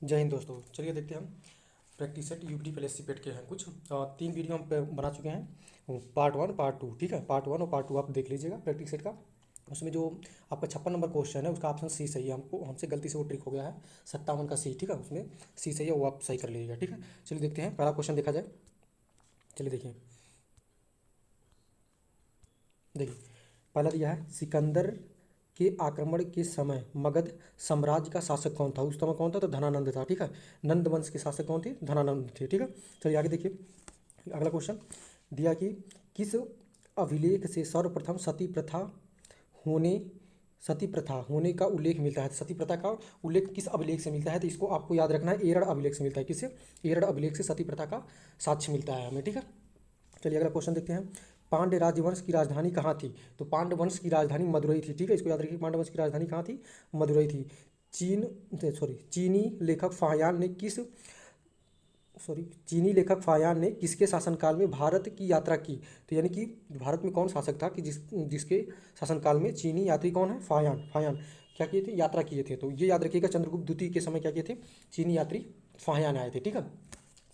जय हिंद दोस्तों। चलिए देखते हैं हम प्रैक्टिस सेट यूपी पीएससी पेट के हैं कुछ 3 वीडियो हम बना चुके हैं। पार्ट 1 पार्ट 2, ठीक है। पार्ट 1 और पार्ट 2 आप देख लीजिएगा प्रैक्टिस सेट का। उसमें जो आपका 56 नंबर क्वेश्चन है उसका ऑप्शन सी सही है। हमसे गलती से वो ट्रिक हो गया है 57 का सी, ठीक है। उसमें सी सही है, वो आप सही कर लीजिएगा, ठीक है। चलिए देखते हैं पहला क्वेश्चन देखा जाए। चलिए देखिए देखिए पहला दिया है, सिकंदर के आक्रमण के समय मगध साम्राज्य का शासक कौन था। उस समय कौन था? तो धनानंद था, ठीक है। नंद वंश के शासक कौन थे? धनानंद थे, ठीक है। चलिए आगे देखिए अगला क्वेश्चन दिया कि किस अभिलेख से सर्वप्रथम होने सती प्रथा होने का उल्लेख मिलता है। सती प्रथा का उल्लेख किस अभिलेख से मिलता है? तो इसको आपको याद रखना है, एरड़ अभिलेख से मिलता है। किससे? एरड़ अभिलेख से सती प्रथा का साक्ष्य मिलता है हमें, ठीक है। चलिए अगला क्वेश्चन देखते हैं, पांड्य राजवंश की राजधानी कहाँ थी। तो पांड्य वंश की राजधानी मदुरई थी, ठीक है। इसको याद रखिए, पांड्य वंश की राजधानी कहाँ थी? मदुरई थी। चीनी लेखक फाहियान ने किसके शासनकाल में भारत की यात्रा की। तो यानी कि भारत में कौन शासक था कि जिसके शासनकाल में चीनी यात्री कौन है? फाहियान। फाहियान क्या किए थे? यात्रा किए थे। तो ये याद रखिएगा, चंद्रगुप्त द्वितीय के समय क्या किए थे? चीनी यात्री फाहियान आए थे, ठीक है।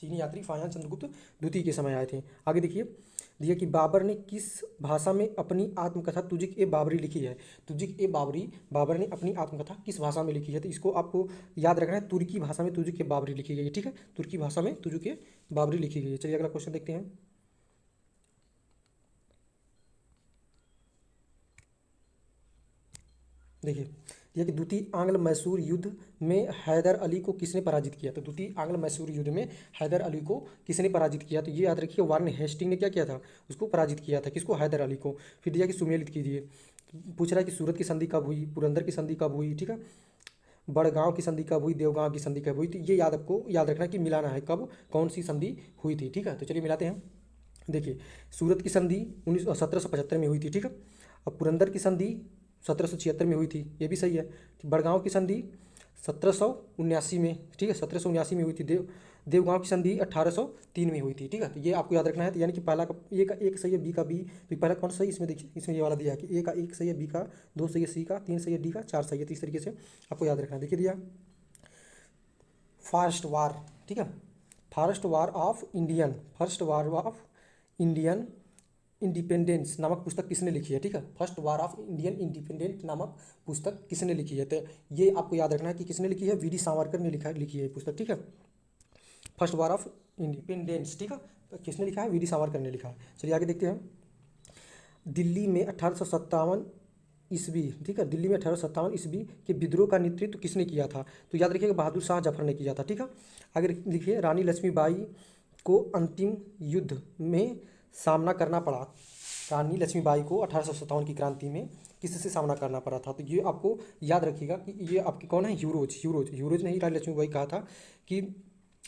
चीनी यात्री फाहियान चंद्रगुप्त द्वितीय के समय आए थे। आगे देखिए दिया कि बाबर ने किस भाषा में अपनी आत्मकथा तुजिक ए बाबरी लिखी है। तुजिक ए बाबरी, बाबर ने अपनी आत्मकथा किस भाषा में लिखी है? तो इसको आपको याद रखना है, तुर्की भाषा में तुजुक ए बाबरी लिखी गई है, ठीक है। तुर्की भाषा में तुजुक ए बाबरी लिखी गई है। चलिए अगला क्वेश्चन देखते हैं। देखिए यह कि द्वितीय आंग्ल मैसूर युद्ध में हैदर अली को किसने पराजित किया। तो द्वितीय आंग्ल मैसूर युद्ध में हैदर अली को किसने पराजित किया? तो ये याद रखिए, वार्न हेस्टिंग ने क्या किया था? उसको पराजित किया था। किसको? हैदर अली को। फिर दिया कि सुमेलित कीजिए। पूछ रहा है कि सूरत की संधि कब हुई, पुरंदर की संधि कब हुई, ठीक है। बड़गांव की संधि कब हुई, देवगांव की संधि कब हुई। तो ये आपको याद रखना कि मिलाना है कब कौन सी संधि हुई थी, ठीक है। तो चलिए मिलाते हैं। देखिए सूरत की संधि 1775 में हुई थी, ठीक है। और पुरंदर की संधि 1776 में हुई थी, ये भी सही है। बड़गांव की संधि 1779 में, ठीक है, 1779 में हुई थी। देवगांव की संधि 1803 में हुई थी, ठीक है। तो ये आपको याद रखना है। तो यानी कि पहला का ए का एक सही है, बी का बी। तो पहला कौन सा सही? इसमें देखिए, इसमें ये वाला दिया है कि ए का एक सही है, बी का दो सही है, सी का तीन सही है, डी का चार सही है। तो इस तरीके से आपको याद रखना है। देखिए दिया फर्स्ट वार, ठीक है। First war of Indian independence नामक पुस्तक किसने लिखी है, ठीक है। First war of Indian independent नामक पुस्तक किसने लिखी है? तो ये आपको याद रखना है कि किसने लिखी है? वीडी सावरकर ने लिखी है पुस्तक, ठीक है। फर्स्ट वार ऑफ इंडिपेंडेंस, ठीक है। तो किसने लिखा है? वीडी सावरकर ने लिखा है। चलिए आगे देखते हैं। दिल्ली में 1857 ईस्वी, ठीक है, दिल्ली में 1857 ईस्वी के विद्रोह का नेतृत्व किसने किया था? तो याद रखिएगा, बहादुर शाह जफर ने किया था, ठीक है। आगे लिखिए, रानी लक्ष्मीबाई को अंतिम युद्ध में सामना करना पड़ा। रानी लक्ष्मीबाई को 1857 की क्रांति में किससे सामना करना पड़ा था? तो ये आपको याद रखिएगा कि ये आपकी कौन है? यूरोज ने ही रानी लक्ष्मीबाई कहा था कि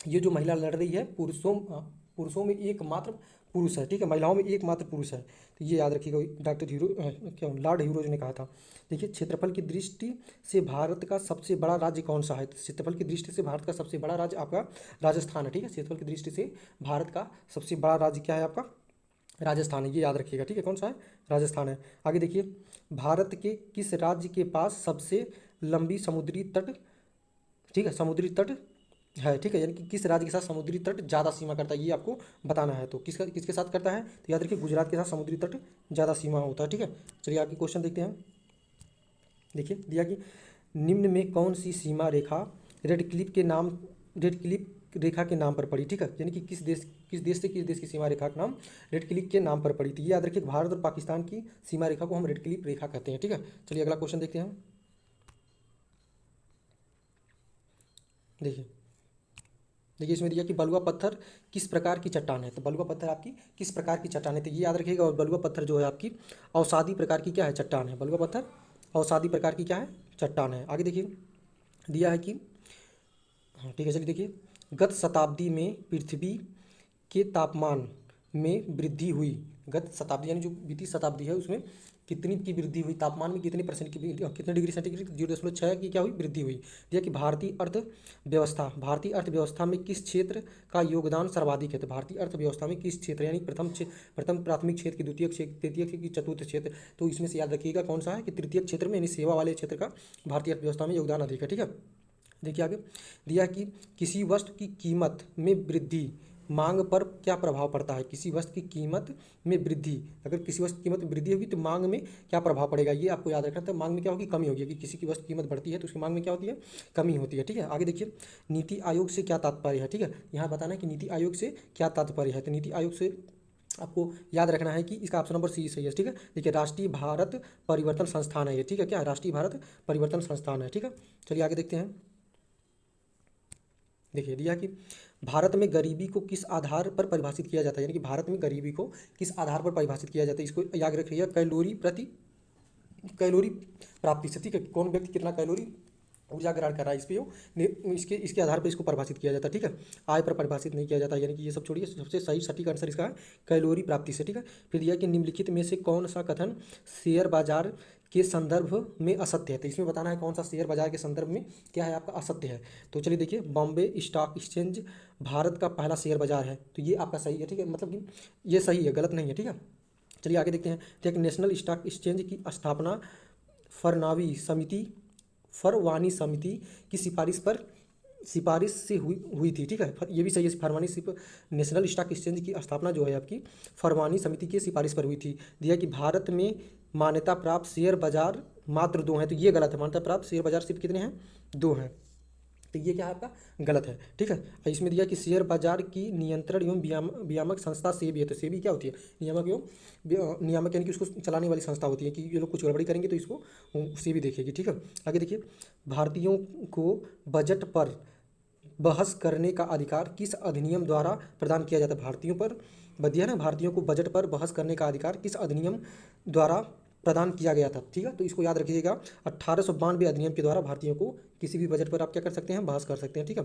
ये जो महिला लड़ रही है पुरुषों में एकमात्र पुरुष है, ठीक है, महिलाओं में एकमात्र पुरुष है। तो ये याद रखिएगा, लॉर्ड हीरोज ने कहा था। देखिए क्षेत्रफल की दृष्टि से भारत का सबसे बड़ा राज्य कौन सा है? तो क्षेत्रफल की दृष्टि से भारत का सबसे बड़ा राज्य आपका राजस्थान है, ठीक है। क्षेत्रफल की दृष्टि से भारत का सबसे बड़ा राज्य क्या है? आपका राजस्थान है, ये याद रखिएगा, ठीक है। कौन सा है? राजस्थान है। आगे देखिए, भारत के किस राज्य के पास सबसे लंबी समुद्री तट, ठीक है, समुद्री तट है, ठीक है। यानी कि किस राज्य के साथ समुद्री तट ज़्यादा सीमा करता है, ये आपको बताना है। तो किसके साथ करता है? तो याद रखिए, गुजरात के साथ समुद्री तट ज़्यादा सीमा होता है, ठीक है। चलिए आगे क्वेश्चन देखते हैं। देखिए दिया कि निम्न में कौन सी सीमा रेखा रेड क्लिप रेखा के नाम पर पड़ी, ठीक है। यानी कि किस देश से किस देश की सीमा रेखा का नाम रेड क्लिप के नाम पर पड़ी थी। याद रखिए, भारत और पाकिस्तान की सीमा रेखा को हम रेड क्लिप रेखा कहते हैं, ठीक है। चलिए अगला क्वेश्चन देखते हैं। देखिए इसमें दिया कि बलुआ पत्थर किस प्रकार की चट्टान है। तो बलुआ पत्थर आपकी किस प्रकार की चट्टान है? तो ये याद रखिएगा, और बलुआ पत्थर जो है आपकी अवसादी प्रकार की क्या है? चट्टान है। बलुआ पत्थर अवसादी प्रकार की क्या है? चट्टान है। आगे देखिए दिया है कि, हाँ ठीक है, चलिए देखिए, गत शताब्दी में पृथ्वी के तापमान में वृद्धि हुई। गत शताब्दी यानी जो बीती शताब्दी है उसमें कितनी की वृद्धि हुई? तापमान में कितने परसेंट की कितने डिग्री सेंटीग्रेड? 0.6 की क्या हुई? वृद्धि हुई। दिया कि भारतीय अर्थव्यवस्था में किस क्षेत्र का योगदान सर्वाधिक है? तो भारतीय अर्थव्यवस्था में किस क्षेत्र, यानी प्रथम प्राथमिक क्षेत्र की, द्वितीय क्षेत्र, तृतीय क्षेत्र की, चतुर्थ क्षेत्र। तो इसमें से याद रखिएगा कौन सा है कि तृतीय क्षेत्र में, यानी सेवा वाले क्षेत्र का भारतीय अर्थव्यवस्था में योगदान अधिक है, ठीक है। देखिए आगे दिया कि किसी वस्तु की कीमत में वृद्धि मांग पर क्या प्रभाव पड़ता है। किसी वस्तु की कीमत में वृद्धि, अगर किसी वस्तु की कीमत में वृद्धि होगी तो मांग में क्या प्रभाव पड़ेगा, ये आपको याद रखना था। मांग में क्या होगी, कमी होगी। कि किसी की वस्तु की कीमत बढ़ती है तो उसकी मांग में क्या होती है, कमी होती है। ठीक है, आगे देखिए नीति आयोग से क्या तात्पर्य है। ठीक है, यहाँ बताना है कि नीति आयोग से क्या तात्पर्य है। तो नीति आयोग से आपको याद रखना है कि इसका ऑप्शन नंबर सी सही है। ठीक है, देखिए राष्ट्रीय भारत परिवर्तन संस्थान है ये। ठीक है, क्या राष्ट्रीय भारत परिवर्तन संस्थान है। ठीक है, चलिए आगे देखते हैं। देखिए दिया कि भारत में गरीबी को किस आधार पर परिभाषित किया जाता है, यानी कि भारत में गरीबी को किस आधार पर परिभाषित किया जाता है, इसको याद रखिएगा, कैलोरी प्राप्ति से। ठीक है, कौन व्यक्ति कितना कैलोरी ऊर्जा ग्रहण कर रहा है, इस पे इसके इसके आधार पर इसको परिभाषित किया जाता है। ठीक है, आय पर परिभाषित नहीं किया जाता, यानी कि ये सब छोड़िए, सबसे सही सटीक आंसर इसका है कैलोरी प्राप्ति से। ठीक है, फिर दिया कि निम्नलिखित में से कौन सा कथन शेयर बाजार के संदर्भ में असत्य है। तो इसमें बताना है कौन सा शेयर बाजार के संदर्भ में क्या है आपका असत्य है। तो चलिए देखिए, बॉम्बे स्टॉक एक्सचेंज भारत का पहला शेयर बाजार है, तो ये आपका सही है। ठीक है, मतलब कि ये सही है, गलत नहीं है। ठीक है, चलिए आगे देखते हैं। तो एक नेशनल स्टॉक एक्सचेंज की स्थापना फरवानी समिति की सिफारिश से हुई थी। ठीक है, ये भी सही है, नेशनल स्टॉक एक्सचेंज की स्थापना जो है आपकी फरवानी समिति की सिफारिश पर हुई थी। दिया कि भारत में मान्यता प्राप्त शेयर बाजार मात्र 2 हैं, तो ये गलत है। मान्यता प्राप्त शेयर बाजार सिर्फ कितने हैं, 2 हैं, तो ये क्या है आपका गलत है। ठीक है, इसमें दिया कि शेयर बाजार की नियंत्रण एवं वियामक संस्था सेबी है। तो सेबी क्या होती है, नियामक यानी कि उसको चलाने वाली संस्था होती है, कि ये लोग कुछ गड़बड़ी करेंगे तो इसको सेबी देखेगी। ठीक है, आगे देखिए, भारतीयों को बजट पर बहस करने का अधिकार किस अधिनियम द्वारा प्रदान किया जाता है। भारतीयों को बजट पर बहस करने का अधिकार किस अधिनियम द्वारा प्रदान किया गया था। ठीक है, तो इसको याद रखिएगा, 1892 अधिनियम के द्वारा भारतीयों को किसी भी बजट पर आप क्या कर सकते हैं, बहस कर सकते हैं। ठीक है,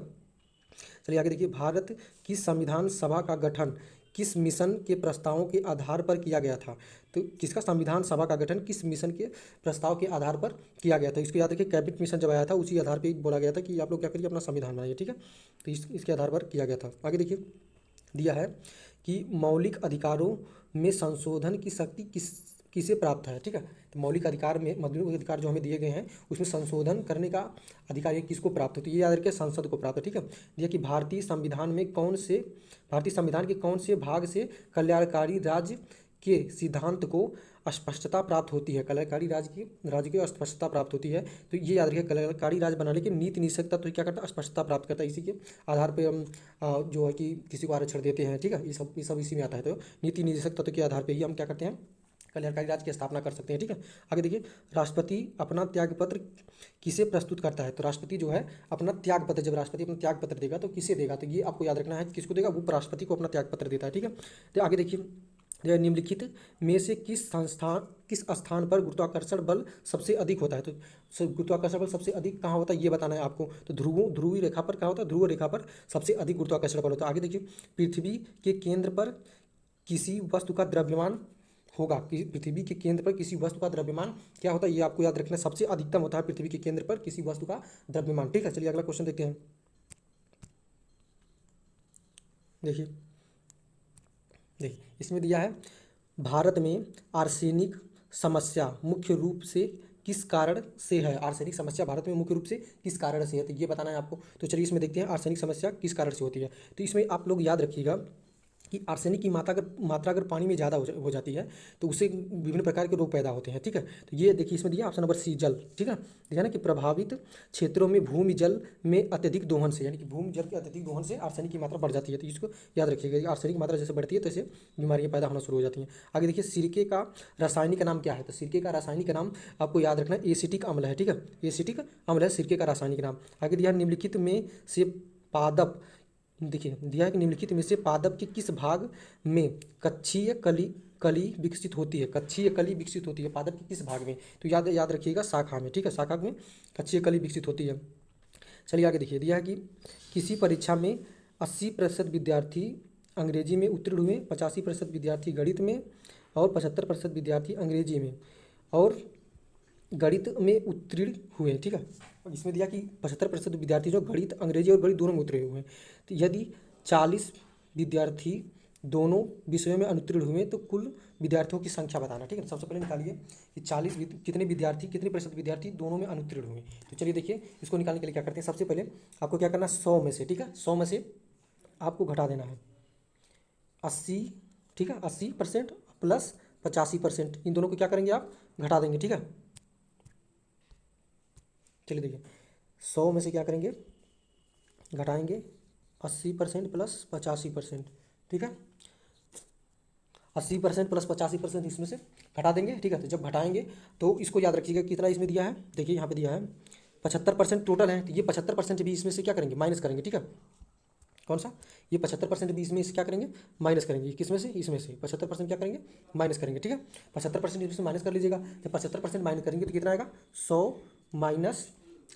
चलिए आगे देखिए, भारत की संविधान सभा का गठन किस मिशन के प्रस्तावों के आधार पर किया गया था। तो किसका संविधान सभा का गठन किस मिशन के प्रस्ताव के आधार पर किया गया था। इसको याद रखिए, कैबिनेट मिशन जब आया था उसी आधार पर बोला गया था कि आप लोग क्या करिए, अपना संविधान बनाइए। ठीक है, तो इसके आधार पर किया गया था। आगे देखिए, दिया है कि मौलिक अधिकारों में संशोधन की शक्ति किसे प्राप्त है। ठीक है, तो मौलिक अधिकार जो हमें दिए गए हैं उसमें संशोधन करने का अधिकार ये किसको प्राप्त होती है, ये याद रखिए, संसद को प्राप्त है। ठीक है, दिया कि भारतीय संविधान के कौन से भाग से कल्याणकारी राज्य के सिद्धांत को स्पष्टता प्राप्त होती है। कल्याणकारी राज्य की स्पष्टता प्राप्त होती है, तो ये याद रखिए, कल्याणकारी राज्य बनाने के नीति निषेध तत्व क्या करता है, स्पष्टता प्राप्त करता है। इसी के आधार पर हम जो है कि किसी को आरक्षण देते हैं। ठीक है, ये सब इसी में आता है। तो नीति निषेध तत्व के आधार पर ही हम क्या करते हैं, कल्याणकारी राज्य की स्थापना कर सकते हैं। ठीक है, आगे देखिए, राष्ट्रपति अपना त्यागपत्र किसे प्रस्तुत करता है। तो राष्ट्रपति जो है अपना त्यागपत्र, जब राष्ट्रपति अपना त्यागपत्र देगा तो किसे देगा, तो ये आपको याद रखना है, किसको देगा, वो राष्ट्रपति को अपना त्यागपत्र देता है। ठीक है, तो आगे देखिए, निम्नलिखित में से किस स्थान पर गुरुत्वाकर्षण बल सबसे अधिक होता है। तो गुरुत्वाकर्षण बल सबसे अधिक कहाँ होता है, ये बताना है आपको। तो ध्रुवीय रेखा पर क्या होता है, ध्रुव रेखा पर सबसे अधिक गुरुत्वाकर्षण बल होता है। आगे देखिए, पृथ्वी के केंद्र पर किसी वस्तु का द्रव्यमान होगा, पृथ्वी के केंद्र पर किसी वस्तु का द्रव्यमान क्या होता है, ये आपको याद रखना है, सबसे अधिकतम होता है पृथ्वी के केंद्र पर किसी वस्तु का द्रव्यमान। ठीक है, चलिए अगला क्वेश्चन देखते हैं। देखिए इसमें दिया है, भारत में आर्सेनिक समस्या मुख्य रूप से किस कारण से है। आर्सेनिक समस्या भारत में मुख्य रूप से किस कारण से है, तो ये बताना है आपको। तो चलिए इसमें देखते हैं आर्सेनिक समस्या किस कारण से होती है। तो इसमें आप लोग याद रखिएगा कि आर्सेनिक की मात्रा अगर पानी में ज़्यादा हो जाती है तो उससे विभिन्न प्रकार के रोग पैदा होते हैं। ठीक है, तो ये देखिए, इसमें दिया ऑप्शन नंबर सी, जल। ठीक है, देखा ना कि प्रभावित क्षेत्रों में भूमि जल में अत्यधिक दोहन से, यानी कि भूमि जल के अत्यधिक दोहन से आर्सेनिक की मात्रा बढ़ जाती है। तो इसको याद रखिएगा कि आर्सेनिक की मात्रा जैसे बढ़ती है तो ऐसे बीमारियाँ पैदा होना शुरू हो जाती हैं। आगे देखिए, सिरके का रासायनिक नाम क्या है। तो सिरके का रासायनिक नाम आपको याद रखना है, एसिटिक अम्ल है। ठीक है, एसिटिक अम्ल है सिरके का रासायनिक नाम। आगे दिया, निम्नलिखित में से पादप, देखिए दिया है कि निम्नलिखित में से पादप के किस भाग में कक्षीय कली विकसित होती है। कक्षीय कली विकसित होती है पादप के किस भाग में, तो याद रखिएगा, शाखा में। ठीक है, शाखा में कक्षीय कली विकसित होती है। चलिए आगे देखिए, दिया है कि किसी परीक्षा में 80% विद्यार्थी अंग्रेजी में उत्तीर्ण हुए, 85% विद्यार्थी गणित में और 75% विद्यार्थी अंग्रेजी में और गणित में उत्तीर्ण हुए। ठीक है, इसमें दिया कि 75% विद्यार्थी जो गणित, अंग्रेजी और गणित दोनों में उत्तीर्ण हुए हैं। तो यदि 40 विद्यार्थी दोनों विषयों में अनुत्तीर्ण हुए तो कुल विद्यार्थियों की संख्या बताना। ठीक है, सबसे पहले निकालिए कि 40 कितने विद्यार्थी, कितने प्रतिशत विद्यार्थी दोनों में अनुत्तीर्ण हुए। तो चलिए देखिए, इसको निकालने के लिए क्या करते हैं, सबसे पहले आपको क्या करना है, 100 में से, ठीक है, 100 में से आपको घटा देना है 80। ठीक है, 80% प्लस 85%, इन दोनों को क्या करेंगे आप, घटा देंगे। ठीक है, चलिए देखिए, 100 में से क्या करेंगे, घटाएंगे 80% प्लस 85%। ठीक है, 80% प्लस 85% इसमें से घटा देंगे। ठीक है, तो जब घटाएंगे तो इसको याद रखिएगा कितना इसमें दिया है, देखिए यहाँ पे दिया है 75% टोटल है, तो ये 75% भी इसमें से क्या करेंगे, माइनस करेंगे। ठीक है, कौन सा, ये 75% भी इसमें से क्या करेंगे, माइनस करेंगे। किस में से, इसमें से 75% क्या करेंगे, माइनस करेंगे। ठीक है, 75% इसमें से माइनस कर लीजिएगा। जब 75% माइनस करेंगे तो कितना आएगा, 100 माइनस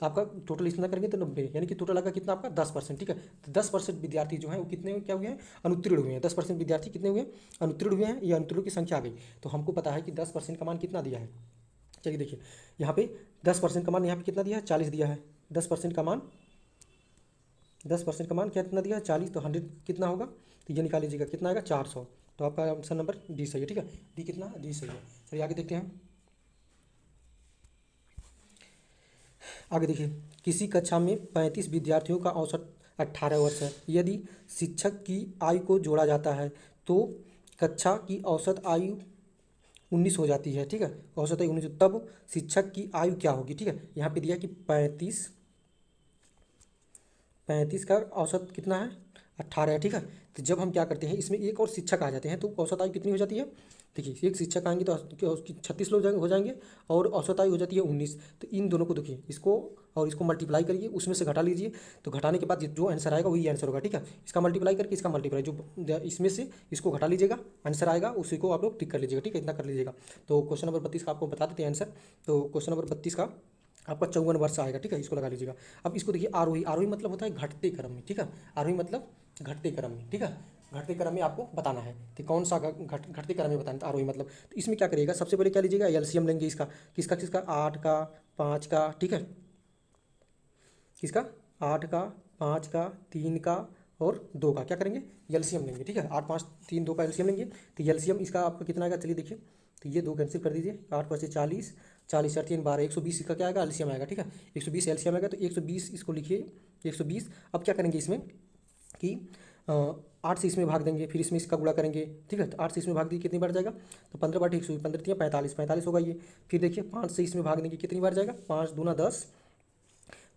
आपका टोटल इतना करेंगे तो 90, यानी कि टोटल आएगा कितना आपका 10%। ठीक है, तो 10% विद्यार्थी जो है वो कितने क्या हुए हैं, अनुत्तीर्ण हुए हैं। 10% विद्यार्थी कितने हुए हैं, अनुत्तीर्ण हुए हैं, ये अनुत्तीर्ण की संख्या आ गई। तो हमको पता है कि 10% का मान कितना दिया है। चलिए देखिए, यहाँ पे 10% का मान यहाँ पे कितना दिया है, 40 दिया है। 10% का मान, 10% का मान कितना दिया है, 40, तो 100 कितना होगा, तो ये निकाल लीजिएगा कितना आएगा, 400। तो आपका ऑप्शन नंबर डी सही है। ठीक है, डी कितना, डी सही है। चलिए आगे देखते हैं। आगे देखिए, किसी कक्षा में 35 विद्यार्थियों का औसत 18 वर्ष है। यदि शिक्षक की आयु को जोड़ा जाता है तो कक्षा की औसत आयु 19 हो जाती है। ठीक है, औसत आयु 19, तब शिक्षक की आयु क्या होगी। ठीक है, यहाँ पे दिया कि 35 का औसत कितना है, 18 है। ठीक है, तो जब हम क्या करते हैं, इसमें एक और शिक्षक आ जाते हैं तो औसत आयु कितनी हो जाती है, देखिए एक शिक्षक आएंगे तो उसकी 36 लोग हो जाएंगे और औसत आयु हो जाती है 19। तो इन दोनों को देखिए, इसको और इसको मल्टीप्लाई करिए, उसमें से घटा लीजिए, तो घटाने के बाद जो आंसर आएगा वही आंसर होगा। ठीक है, इसका मल्टीप्लाई करके इसका मल्टीप्लाई, जो इसमें से इसको घटा लीजिएगा, आंसर आएगा उसी को आप लोग टिक कर लीजिएगा। ठीक है, इतना कर लीजिएगा। तो क्वेश्चन नंबर 32 का आपको बता देते हैं आंसर। तो क्वेश्चन नंबर 32 का आपका 54 वर्ष आएगा। ठीक है, इसको लगा लीजिएगा। अब इसको देखिए, आरोही, आरोही मतलब होता है घटते क्रम में। ठीक है, आरोही मतलब घटते क्रम में। ठीक है, घटते क्रम में आपको बताना है कि कौन सा घटते क्रम में बताना है, आरोही मतलब। तो इसमें क्या करिएगा, सबसे पहले क्या लीजिएगा, एलसीएम लेंगे इसका, किसका किसका, 8 का 5 का। ठीक है, किसका, 8 का 5 का 3 का और 2 का, क्या करेंगे, एलसीएम लेंगे। ठीक है, 8 5 3 2 का एलसीएम लेंगे। तो एलसीएम इसका आपका कितना आएगा, चलिए देखिए, तो ये 2 कैंसिल कर दीजिए, 8 5 40, 40 4 3 12, 120 इसका क्या आएगा, एलसीएम आएगा। ठीक है, 120 एलसीएम आएगा, तो 120 इसको लिखिए, 120। अब क्या करेंगे इसमें कि 8 से इसमें भाग देंगे, फिर इसमें इसका गुणा करेंगे। ठीक है, तो 8 से इसमें भाग दिए कितनी बार जाएगा, तो 15 बार 100, 15 दिया 45, 45 होगा ये। फिर देखिए 5 से इसमें भाग देंगे, कितनी बार जाएगा, 5 दूना 10,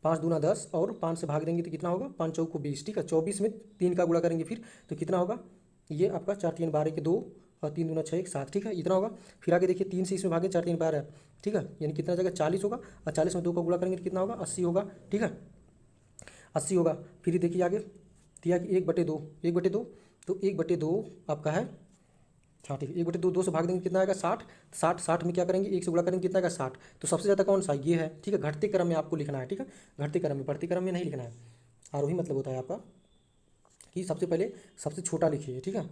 5 दूना 10 और 5 से भाग देंगे तो कितना होगा, 5 चौको 20। ठीक है, 24 में 3 का गुणा करेंगे फिर, तो कितना होगा, ये आपका 4 3 12 के 2 और 3 दूना 6 1 7। ठीक है, इतना होगा। फिर आगे देखिए 3 से इसमें भागे, 4 3 12। ठीक है, यानी कितना जाएगा, 40 होगा, और 40 में 2 का गुणा करेंगे तो कितना होगा, 80 होगा। ठीक है, 80 होगा। फिर देखिए आगे दिया कि 1/2, 1/2, तो 1/2 आपका है, हाँ ठीक है, 1/2, 2 से भाग देंगे कितना आएगा, 60, 60, 60 में क्या करेंगे, 1 से गुणा करेंगे कितना आएगा, 60। तो सबसे ज़्यादा कौन सा, ये है। ठीक है, घटते क्रम में आपको लिखना है। ठीक है, घटते क्रम में, बढ़ते क्रम में नहीं लिखना है। आरोही मतलब होता है आपका कि सबसे पहले सबसे छोटा लिखिए। ठीक है,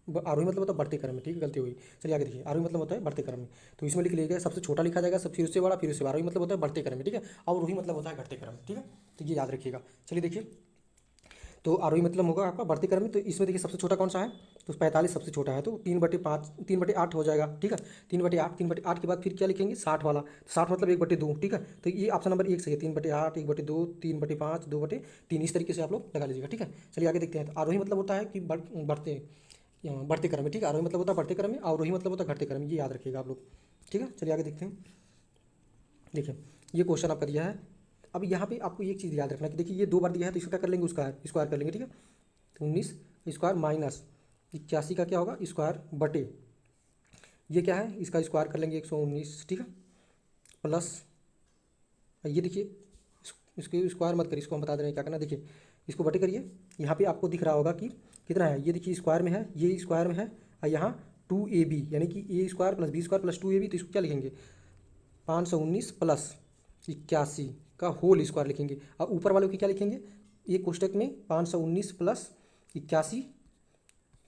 आरोही मतलब होता है बढ़ते क्रम में। ठीक है, गलती हुई। चलिए आगे देखिए, आरोही मतलब होता है बढ़ते क्रम में, तो इसमें लिख लीजिएगा सबसे छोटा लिखा जाएगा, सब फिर उससे बड़ा, फिर उससे बड़ा। आरोही मतलब होता है बढ़ते क्रम में। ठीक है, और रोही मतलब होता है घटते क्रम में। ठीक है, तो ये याद रखिएगा। चलिए देखिए, तो आरोही मतलब होगा आपका बढ़ते क्रम में। तो इसमें देखिए सबसे छोटा कौन सा है, तो 45 सबसे छोटा है, तो 3/5, 3/8 हो जाएगा। ठीक है, 3/8, 3/8 के बाद फिर क्या लिखेंगे, 60 वाला, 60 मतलब 1/2। ठीक है, तो ये ऑप्शन नंबर 1 सही है, 3/8, 1/2, 3/5, 2/3, इस तरीके से आप लोग लगा लीजिएगा। ठीक है, चलिए आगे देखते हैं। तो आरोही मतलब होता है कि बढ़ते क्रम में। ठीक है, आरोही मतलब होता है बढ़ते क्रम में, अवरोही मतलब होता है घटते क्रम में, ये याद रखिएगा आप लोग। ठीक है, चलिए आगे देखते हैं। देखिए, ये क्वेश्चन आपका दिया है। अब यहाँ पे आपको एक चीज़ याद रखना कि देखिए, ये 2 बार दिया है तो इसको क्या कर लेंगे, उसका स्क्वायर कर लेंगे। ठीक है, तो 19 स्क्वायर माइनस 81 का क्या होगा, स्क्वायर बटे, ये क्या है, इसका स्क्वायर कर लेंगे 119। ठीक है, प्लस ये देखिए, इसके स्क्वायर मत करिए, इसको हम बता दे रहे हैं क्या करना। देखिए, इसको बटे करिए, यहाँ पे आपको दिख रहा होगा कि कितना है, ये देखिए स्क्वायर में है, ये स्क्वायर में है, और यहाँ 2ab यानी कि a square plus b square plus 2ab, तो इसको क्या लिखेंगे, 519 प्लस 81 का होल स्क्वायर लिखेंगे। और ऊपर वाले की क्या लिखेंगे, ये कोष्टक में 519 प्लस 81।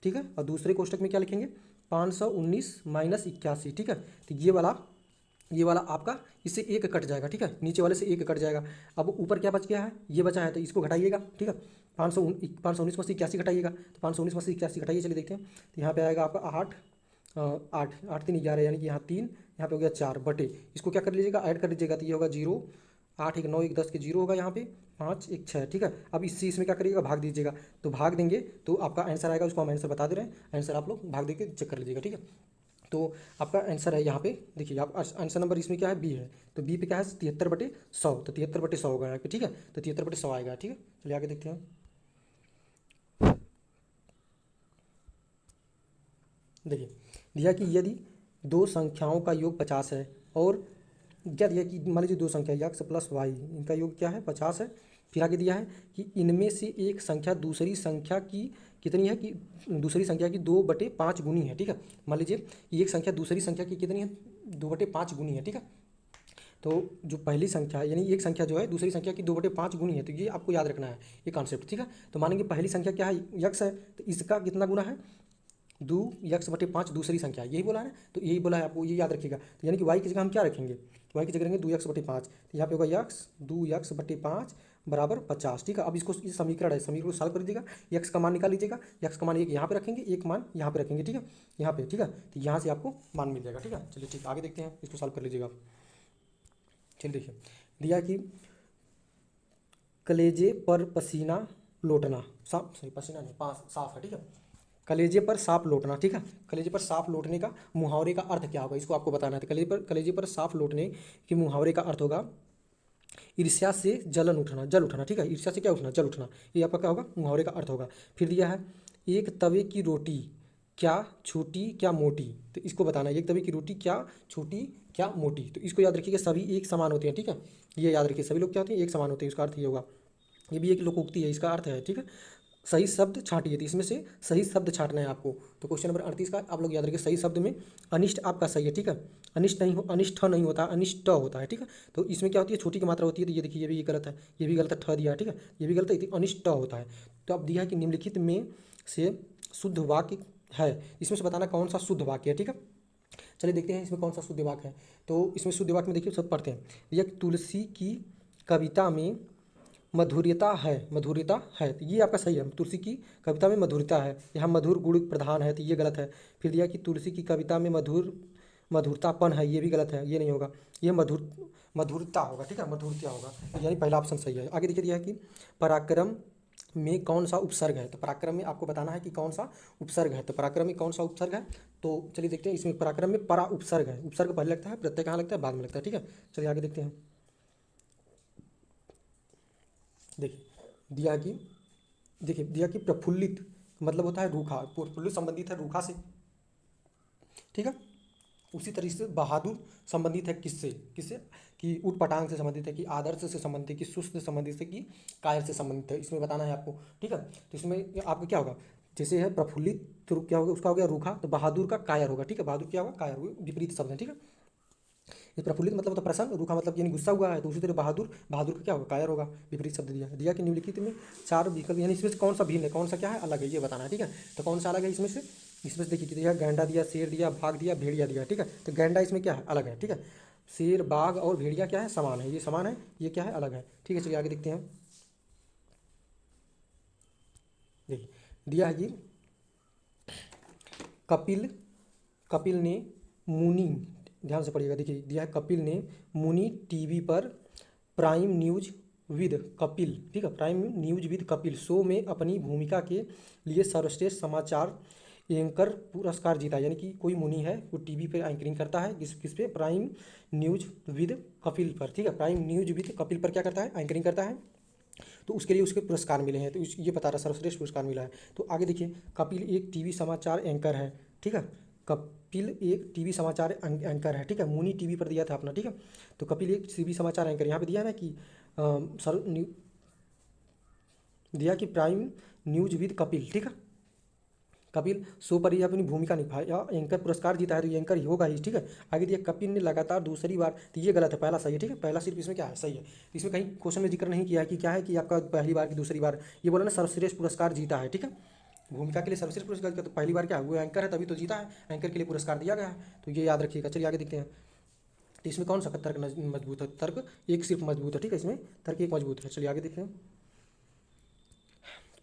ठीक है, और दूसरे कोष्टक में क्या लिखेंगे, 519 माइनस 81। ठीक है, तो ये वाला आपका इससे एक कट जाएगा, ठीक है, नीचे वाले से एक कट जाएगा। अब ऊपर क्या बच गया है, ये बचा है, तो इसको घटाइएगा, ठीक है। 519 में से 81 घटाइएगा, तो 519 में से 81 घटाइए, चलिए देखते हैं। तो यहाँ पे आएगा आपका 8 8 8 3 11, यानी कि यहाँ 3, यहाँ पे हो गया 4 बटे, इसको क्या कर लीजिएगा, ऐड कर लीजिएगा, तो ये होगा 0 8 1 9 1 10 के 0 होगा, यहाँ पे 5 1 6, ठीक है। अब इससे इसमें क्या करिएगा, भाग दीजिएगा, तो भाग देंगे तो आपका आंसर आएगा, उसको हम आंसर बता दे रहे हैं, आंसर आप लोग भाग दे के चेक कर लीजिएगा, ठीक है। तो आपका आंसर है यहाँ पे, देखिए आप आंसर नंबर इसमें क्या है, बी है, तो बी पे क्या है 73/100, तो 73/100 होगा यहाँ पे, ठीक है, तो 73/100 आएगा, ठीक है। चलिए आगे देखते हैं। देखिए दिया कि यदि दो संख्याओं का योग 50 है, और क्या दिया कि मान लीजिए दो संख्या x प्लस वाई, इनका योग क्या है 50 है। फिर आगे दिया है कि इनमें से एक संख्या दूसरी संख्या की कितनी है, कि दूसरी संख्या की 2/5 गुनी है, ठीक है। मान लीजिए एक संख्या दूसरी संख्या की कितनी है, 2/5 गुनी है, ठीक है। तो जो पहली संख्या है, यानी एक संख्या जो है दूसरी संख्या की 2/5 गुनी है, तो ये आपको याद रखना है ये कॉन्सेप्ट, ठीक है। तो मानेंगे पहली संख्या क्या है, x है, तो इसका कितना गुना है, 2x/5 दूसरी संख्या, यही बोला है ना, तो यही बोला है आपको, ये याद रखिएगा। तो यानी कि y की जगह हम क्या रखेंगे, y की जगह रखेंगे 2x/5, तो यहाँ पे होगा x 2x/5 बराबर 50, ठीक है। अब इसको ये समीकरण है, समीकरण को सॉल्व कर दीजिएगा, x का मान निकाल लीजिएगा, x का मान एक यहाँ पे रखेंगे, एक मान यहाँ पे रखेंगे, ठीक है, यहाँ पे, ठीक है। तो यहाँ से आपको मान मिल जाएगा, ठीक है। चलिए ठीक, आगे देखते हैं, इसको सॉल्व कर लीजिएगा। चलिए देखिए दिया कि कलेजे पर पसीना लौटना, साफ सही पसीना नहीं पास साफ है, ठीक है। कलेजे पर सांप लौटना, ठीक है, कलेजे पर सांप लौटने का मुहावरे का अर्थ क्या होगा, इसको आपको बताना है। तो कलेजे पर सांप लौटने के मुहावरे का अर्थ होगा ईर्ष्या से जलन उठना, जल उठना, ठीक है, ईर्ष्या से क्या उठना, जल उठना, ये आपका क्या होगा, मुहावरे का अर्थ होगा। फिर दिया है एक तवे की रोटी क्या छोटी क्या मोटी, तो इसको बताना है, एक तवे की रोटी क्या छोटी क्या मोटी, तो इसको याद रखिएगा, सभी एक समान होते हैं, ठीक है, ये याद रखिए, सभी लोग क्या होते हैं, एक समान होते हैं, इसका अर्थ ये होगा। ये भी एक लोकोक्ति है, इसका अर्थ है, ठीक है। सही शब्द छांटिए, तो इसमें से सही शब्द छांटना है आपको। तो क्वेश्चन नंबर 38 का आप लोग याद रखिए, सही शब्द में अनिष्ट आपका सही है, ठीक है, अनिष्ट नहीं होता, अनिष्ट होता है, ठीक है। तो इसमें क्या होती है, छोटी की मात्रा होती है, तो ये देखिए ये भी गलत है, ये भी गलत है, ठ दिया है, ठीक है, ये भी गलत है, अनिष्ट होता है। तो अब दिया है कि निम्नलिखित में से शुद्ध वाक्य है, इसमें से बताना कौन सा शुद्ध वाक्य है, ठीक है। चलिए देखते हैं इसमें कौन सा शुद्ध वाक्य है। तो इसमें शुद्ध वाक्य में देखिए सब पढ़ते हैं। यह तुलसी की कविता में मधुर्यता है, तो ये आपका सही है, तुलसी की कविता में मधुरता है, यहाँ मधुर गुण प्रधान है, तो ये गलत है। फिर दिया कि तुलसी की कविता में मधुरतापन है, ये भी गलत है, ये नहीं होगा, ये मधुरता होगा, ठीक है, मधुरता होगा, यानी पहला ऑप्शन सही है। आगे देखिए दिया है कि पराक्रम में कौन सा उपसर्ग है, तो पराक्रम में आपको बताना है कि कौन सा उपसर्ग है, तो पराक्रम में कौन सा उपसर्ग है। तो चलिए देखते हैं, इसमें पराक्रम में परा उपसर्ग है, उपसर्ग पहले लगता है, प्रत्यय कहाँ लगता है, बाद में लगता है, ठीक है। चलिए आगे देखते हैं। देखिए दिया कि प्रफुल्लित मतलब होता है रूखा, प्रफुल्लित संबंधित है रूखा से, ठीक है। उसी तरीके से बहादुर संबंधित है किससे, कि ऊट पटांग से संबंधित है, कि आदर्श से संबंधित है, कि सुस्त से संबंधित है, कि कायर से संबंधित है, इसमें बताना है आपको, ठीक है। तो इसमें आपका क्या होगा, जैसे है प्रफुल्लित तो क्या होगा, उसका हो गया रूखा, तो बहादुर का कायर होगा, ठीक है, बहादुर क्या होगा, कायर होगा, विपरीत शब्द है, ठीक है। ये प्रफुल्लित मतलब होता है प्रसन्न, रूखा मतलब यानी गुस्सा हुआ है, तो उसी तरह बहादुर का क्या होगा, कायर होगा, विपरीत शब्द दिया कि निम्नलिखित में 4 विकल्प, यानी इसमें से कौन सा भिन्न है, कौन सा क्या है अलग है, ये बताना है, ठीक है। तो कौन सा अलग है इसमें से देखिए दिया गैंडा दिया, शेर दिया, बाघ दिया, भेड़िया दिया, ठीक है। तो गैंडा इसमें क्या है, अलग है, ठीक है। शेर बाघ और भेड़िया क्या है, समान है, ये समान है, ये क्या है, अलग है, ठीक है। चलिए आगे देखते हैं। देखिए दिया है कि कपिल ने मुनि, ध्यान से पढ़िएगा, देखिए दिया है कपिल ने मुनि टीवी पर प्राइम न्यूज विद कपिल, ठीक है, prime news with Kapil show में अपनी भूमिका के लिए सर्वश्रेष्ठ समाचार एंकर पुरस्कार जीता, यानी कि कोई मुनि है वो टीवी पे एंकरिंग करता है, किस पे, प्राइम न्यूज विद कपिल पर, ठीक है, प्राइम न्यूज विद कपिल पर क्या करता है, एंकरिंग करता है, तो उसके लिए उसके पुरस्कार मिले हैं, तो ये बता रहा सर्वश्रेष्ठ पुरस्कार मिला है। तो आगे देखिए कपिल एक टीवी समाचार एंकर है, ठीक है, कपिल एक टीवी समाचार एंकर है, ठीक है, मुनि टीवी पर दिया था अपना, ठीक है। तो कपिल एक टीवी समाचार एंकर, यहाँ पे दिया है ना कि दिया कि प्राइम न्यूज विद कपिल, ठीक है, कपिल शो पर ही अपनी भूमिका निभाया, एंकर पुरस्कार जीता है, तो ये एंकर ही होगा ही, ठीक है। आगे दिया कपिल ने लगातार दूसरी बार, तो ये गलत है, पहला सही है, ठीक है, पहला सिर्फ इसमें क्या है, सही है, इसमें कहीं क्वेश्चन में जिक्र नहीं किया है कि क्या है, कि आपका पहली बार की दूसरी बार, ये बोला ना सर्वश्रेष्ठ पुरस्कार जीता है, ठीक है, भूमिका के लिए सर्वश्रेष्ठ पुरस्कार, तो पहली बार क्या है, वो एंकर है तभी तो जीता है, एंकर के लिए पुरस्कार दिया गया है, तो ये याद रखिएगा। चलिए आगे देखते हैं। तो इसमें कौन सा तर्क मजबूत है? तर्क एक सिर्फ मजबूत है, ठीक है, इसमें तर्क एक मजबूत है। चलिए आगे देखते हैं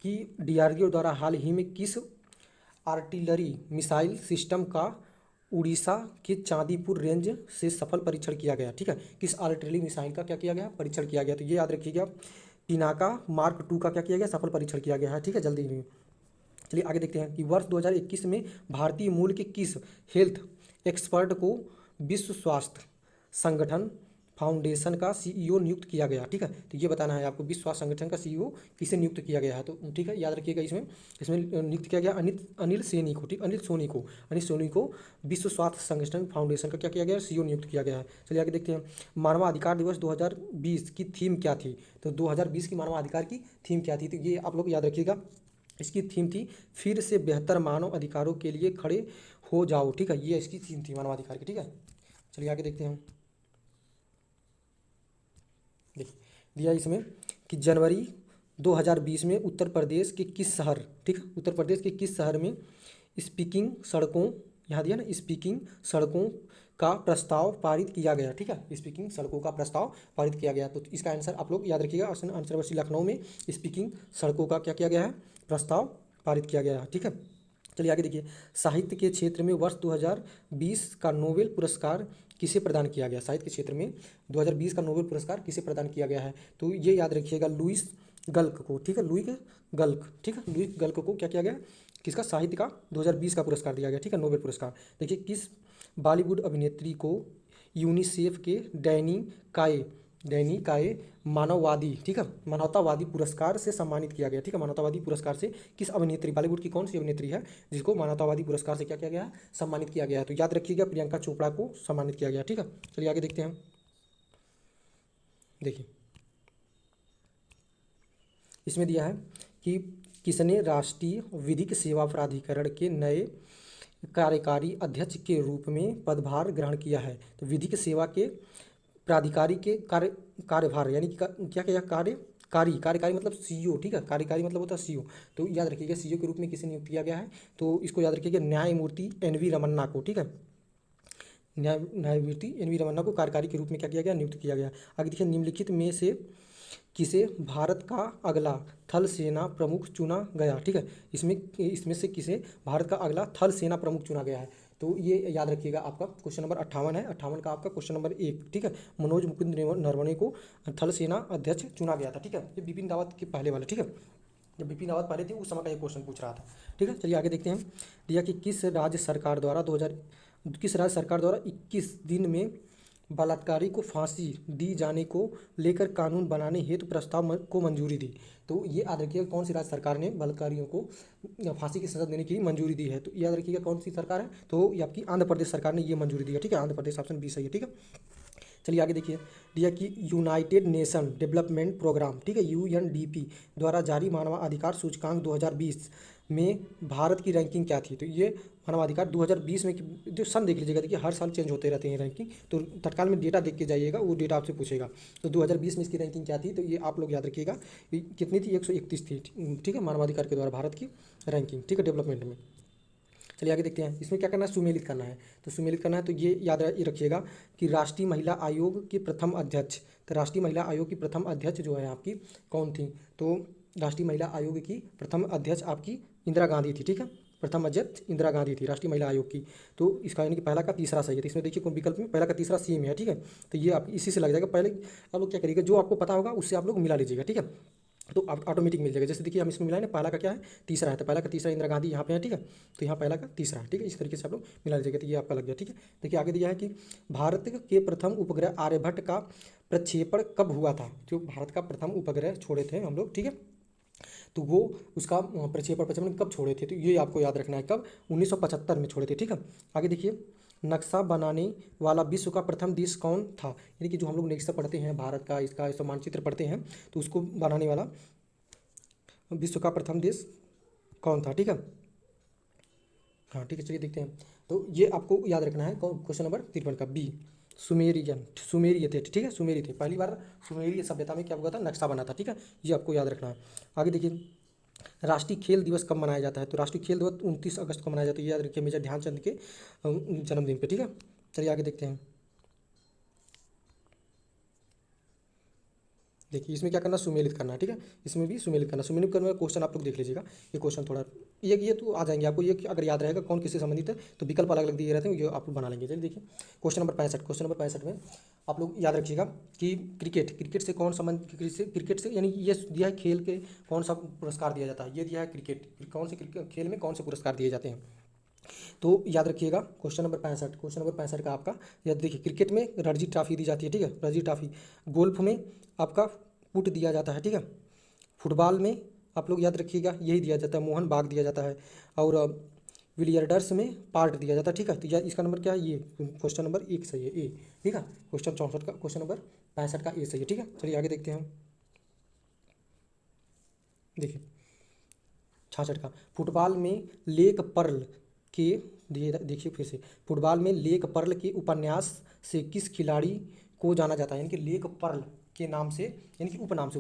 कि डीआरडीओ द्वारा हाल ही में किस आर्टिलरी मिसाइल सिस्टम का उड़ीसा के चांदीपुर रेंज से सफल परीक्षण किया गया। ठीक है, किस आर्टिलरी मिसाइल का क्या किया गया? परीक्षण किया गया। तो ये याद रखिएगा, पिनाका मार्क 2 का क्या किया गया? सफल परीक्षण किया गया है। ठीक है, जल्दी ही। चलिए आगे देखते हैं कि वर्ष 2021 में भारतीय मूल के किस हेल्थ एक्सपर्ट को विश्व स्वास्थ्य संगठन फाउंडेशन का सीईओ नियुक्त किया गया। ठीक है, तो ये बताना है आपको, विश्व स्वास्थ्य संगठन का सीईओ किसे नियुक्त किया गया है। तो ठीक है, याद रखिएगा, इसमें इसमें नियुक्त किया गया अनिल सेनी को। ठीक, अनिल सोनी को विश्व स्वास्थ्य संगठन फाउंडेशन का क्या किया गया? सीईओ नियुक्त किया गया है। चलिए आगे देखते हैं, मानवाधिकार दिवस 2020 की थीम क्या थी? तो 2020 की मानवाधिकार की थीम क्या थी? तो ये आप लोग याद रखिएगा, इसकी थीम थी फिर से बेहतर मानव अधिकारों के लिए खड़े हो जाओ। ठीक है, ये इसकी थीम थी मानवाधिकार की। ठीक है, चलिए आगे देखते हैं। देखिए दिया इसमें कि जनवरी 2020 में उत्तर प्रदेश के किस शहर, ठीक है, उत्तर प्रदेश के किस शहर में स्पीकिंग सड़कों, यहाँ दिया ना, स्पीकिंग सड़कों का प्रस्ताव पारित किया गया। ठीक है, स्पीकिंग सड़कों का प्रस्ताव पारित किया गया। तो इसका आंसर आप लोग याद रखिएगा, आंसर वर्षी लखनऊ में स्पीकिंग सड़कों का क्या किया गया है? प्रस्ताव पारित किया गया है। ठीक है, चलिए आगे देखिए, साहित्य के क्षेत्र में वर्ष 2020 का नोबेल पुरस्कार किसे प्रदान किया गया? साहित्य के क्षेत्र में 2020 का नोबेल पुरस्कार किसे प्रदान किया गया है? तो ये याद रखिएगा, लुईस गल्क को। ठीक है, लुईस गल्क, ठीक है, लुईस गल्क को क्या किया गया? किसका? साहित्य का 2020 का पुरस्कार दिया गया। ठीक है, नोबेल पुरस्कार। देखिए, किस बॉलीवुड अभिनेत्री को यूनिसेफ के डैनी काये मानववादी, ठीक है, मानवतावादी पुरस्कार से सम्मानित किया गया। ठीक है, मानवतावादी पुरस्कार से किस अभिनेत्री, बॉलीवुड की कौन सी अभिनेत्री है जिसको मानवतावादी पुरस्कार से क्या किया गया है? सम्मानित किया गया है? तो याद रखिएगा, प्रियंका चोपड़ा को सम्मानित किया गया। ठीक है, चलिए आगे देखते हैं। देखिए इसमें दिया है कि किसने राष्ट्रीय विधिक सेवा प्राधिकरण के नए कार्यकारी अध्यक्ष के रूप में पदभार ग्रहण किया है? तो विधिक सेवा के प्राधिकारी के कार्यभार यानी कि क्या क्या कार्यकारी मतलब सीईओ। ठीक है, कार्यकारी मतलब होता है सीईओ। तो याद रखिएगा, सीईओ के रूप में किसे नियुक्त किया गया है? तो इसको याद रखिएगा, न्यायमूर्ति एनवी रमन्ना को। ठीक है, न्यायमूर्ति एनवी रमन्ना को कार्यकारी के रूप में क्या किया गया? नियुक्त किया गया। आगे देखिए, निम्नलिखित में से किसे भारत का अगला थल सेना प्रमुख चुना गया? ठीक है, इसमें से किसे भारत का अगला थल सेना प्रमुख चुना गया है? तो ये याद रखिएगा, आपका क्वेश्चन नंबर 58 है, 58 का आपका क्वेश्चन नंबर 1। ठीक है, मनोज मुकुंद नरवणे को थल सेना अध्यक्ष चुना गया था। ठीक है, ये बिपिन रावत के पहले वाला। ठीक है, जब बिपिन रावत पहले थे उस समय का ये क्वेश्चन पूछ रहा था। ठीक है, चलिए आगे देखते हैं। दिया कि किस राज्य सरकार द्वारा 21 दिन में बलात्कारी को फांसी दी जाने को लेकर कानून बनाने हेतु प्रस्ताव को मंजूरी दी? तो ये याद रखिएगा, कौन सी राज्य सरकार ने बलात्कारियों को फांसी की सजा देने की मंजूरी दी है? तो याद रखिएगा, कौन सी सरकार है? तो ये आपकी आंध्र प्रदेश सरकार ने ये मंजूरी दी है। ठीक है, आंध्र प्रदेश, ऑप्शन बी सही है। ठीक है, चलिए आगे देखिए, दिया कि यूनाइटेड नेशन डेवलपमेंट प्रोग्राम, ठीक है, यूएनडीपी द्वारा जारी मानवाधिकार सूचकांक 2020 में भारत की रैंकिंग क्या थी? तो ये मानवाधिकार 2020 में जो सन देख लीजिएगा, देखिए हर साल चेंज होते रहते हैं रैंकिंग, तो तत्काल में डेटा देख के जाइएगा, वो डेटा आपसे पूछेगा। तो 2020 में इसकी रैंकिंग क्या थी? तो ये आप लोग याद रखिएगा, कितनी थी? 131 थी। ठीक है, मानवाधिकार के द्वारा भारत की रैंकिंग। ठीक है, डेवलपमेंट में। चलिए आगे देखते हैं, इसमें क्या करना है? सुमेलित करना है। तो सुमेलित करना है, तो ये याद रखिएगा कि राष्ट्रीय महिला आयोग की प्रथम अध्यक्ष, तो राष्ट्रीय महिला आयोग की प्रथम अध्यक्ष जो है आपकी कौन थी? तो राष्ट्रीय महिला आयोग की प्रथम अध्यक्ष आपकी इंदिरा गांधी थी। ठीक है, प्रथम अध्यक्ष इंदिरा गांधी थी राष्ट्रीय महिला आयोग की। तो इसका यानी कि पहला का तीसरा सही है। तो इसमें देखिए कौन विकल्प में पहला का तीसरा सेम है। ठीक है, तो ये आप इसी से लग जाएगा। पहले आप लोग क्या करिएगा, जो आपको पता होगा उससे आप लोग मिला लीजिएगा। ठीक है, तो आप ऑटोमेटिक मिल जाएगा। जैसे देखिए हम इसमें मिलाएं ना, पहला का क्या है? तीसरा है, तो पहला का तीसरा इंदिरा गांधी यहाँ पे है। ठीक है, तो यहाँ पहला का तीसरा है। ठीक है, इस तरीके से आप लोग मिला लीजिएगा, तो ये आपका लग गया। ठीक है, देखिए आगे दिया है कि भारत के प्रथम उपग्रह आर्यभट्ट का प्रक्षेपण कब हुआ था? जो भारत का प्रथम उपग्रह छोड़े थे हम लोग, ठीक है, तो वो उसका प्रक्षेपण कब छोड़े थे? तो ये आपको याद रखना है, कब? 1975 में छोड़े थे। ठीक है, आगे देखिए, नक्शा बनाने वाला विश्व का प्रथम देश कौन था? यानी कि जो हम लोग नक्शा पढ़ते हैं भारत का, इसका मानचित्र पढ़ते हैं, तो उसको बनाने वाला विश्व का प्रथम देश कौन था? ठीक है, हाँ ठीक है, चलिए देखते हैं। तो ये आपको याद रखना है, क्वेश्चन नंबर 53 का बी, सुमेरिय थे। ठीक है, सुमेरी थे, पहली बार सुमेरिय सभ्यता में क्या हुआ था? नक्शा बना था। ठीक है, ये आपको याद रखना है। आगे देखिए, राष्ट्रीय खेल दिवस कब मनाया जाता है? तो राष्ट्रीय खेल दिवस 29 अगस्त को मनाया जाता है। ये याद रखिए, मेजर ध्यानचंद के जन्मदिन पे। ठीक है, चलिए आगे देखते हैं। देखिए इसमें क्या करना, सुमेलित करना है, ठीक है। इसमें भी सुमेलित करना, सुमेलित करने का क्वेश्चन आप लोग देख लीजिएगा। ये क्वेश्चन थोड़ा ये तो आ जाएंगे आपको, ये कि अगर याद रहेगा कौन किससे संबंधित है तो विकल्प अलग अलग दिए रहते हैं, ये आप लोग बना लेंगे। चलिए देखिए क्वेश्चन नंबर 65। क्वेश्चन नंबर 65 में आप लोग याद रखिएगा कि क्रिकेट से कौन संबंध, क्रिकेट से यानी ये दिया है खेल के कौन सा पुरस्कार दिया जाता है, ये दिया है क्रिकेट, कौन से खेल में कौन से पुरस्कार दिए जाते हैं। तो याद रखिएगा क्वेश्चन नंबर 65, क्वेश्चन नंबर 65 का आपका याद देखिए, क्रिकेट में रणजी ट्रॉफी दी जाती है, ठीक है, रणजी ट्रॉफी। गोल्फ में आपका पुट दिया जाता है, ठीक है। फुटबॉल में आप लोग याद रखिएगा यही दिया जाता है, मोहन बाग दिया जाता है। और बिलियर्डर्स में पार्ट दिया जाता है, ठीक है। तो इसका नंबर क्या है, ये क्वेश्चन नंबर 1 सही है, ए, ठीक है। क्वेश्चन 64 का, क्वेश्चन नंबर 65 का ए सही है, ठीक है। चलिए आगे देखते हैं हम। देखिए 66 का, फुटबॉल में लेक पर्ल के देखिए फिर से, फुटबॉल में लेक पर्ल के उपन्यास से किस खिलाड़ी को जाना जाता है, यानी कि लेक पर्ल के नाम से, यानी कि उपनाम से,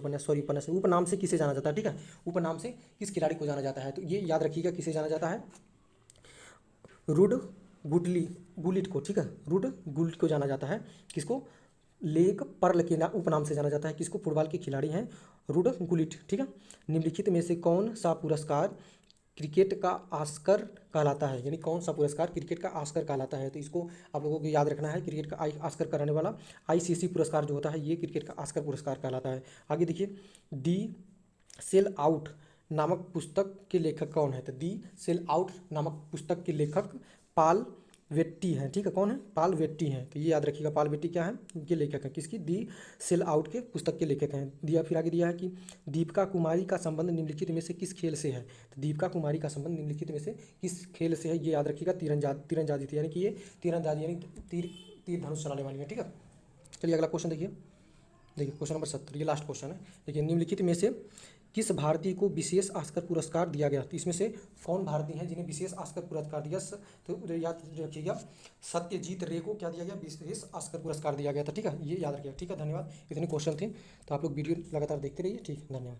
उपनाम से किसे जाना जाता है, ठीक है। उपनाम से किस खिलाड़ी को जाना जाता है, तो ये याद रखिएगा किसे जाना जाता है, रुड गुलिट को, ठीक है। रुड गुलिट को जाना जाता है, किसको, लेक पर्ल के उपनाम से जाना जाता है, किसको, फुटबॉल के खिलाड़ी हैं रुड गुलिट, ठीक है। निम्नलिखित में से कौन सा पुरस्कार क्रिकेट का ऑस्कर कहलाता है, यानी कौन सा पुरस्कार क्रिकेट का ऑस्कर कहलाता है। तो इसको आप लोगों को याद रखना है, क्रिकेट का ऑस्कर कराने वाला आईसीसी पुरस्कार जो होता है ये क्रिकेट का ऑस्कर पुरस्कार कहलाता है। आगे देखिए, दी सेल आउट नामक पुस्तक के लेखक कौन है, तो दी सेल आउट नामक पुस्तक के लेखक पाल वेट्टी हैं, ठीक है। कौन है, पाल वेट्टी हैं। तो ये याद रखिएगा पाल वेट्टी क्या है, ये लेखक है, किसकी, दी सेल आउट के पुस्तक के लेखक हैं। दिया फिर आगे दिया है कि दीपिका कुमारी का संबंध निम्नलिखित में से किस खेल से है, तो दीपिका कुमारी का संबंध निम्नलिखित में से किस खेल से है, ये याद रखिएगा तीरंदाजी थी, यानी कि ये तीरंदाजी यानी तीर धनुष चलाने वाली है, ठीक है। चलिए अगला क्वेश्चन देखिए क्वेश्चन नंबर 70, ये लास्ट क्वेश्चन है। देखिए निम्नलिखित में से किस भारतीय को विशेष ऑस्कर पुरस्कार दिया गया, तो इसमें से कौन भारतीय हैं जिन्हें विशेष ऑस्कर पुरस्कार दिया, तो याद रखिएगा सत्यजीत रे को क्या दिया गया, विशेष ऑस्कर पुरस्कार दिया गया था, ठीक है। ये याद रखिएगा, ठीक है। धन्यवाद, इतने क्वेश्चन थे, तो आप लोग वीडियो लगातार देखते रहिए, ठीक, धन्यवाद।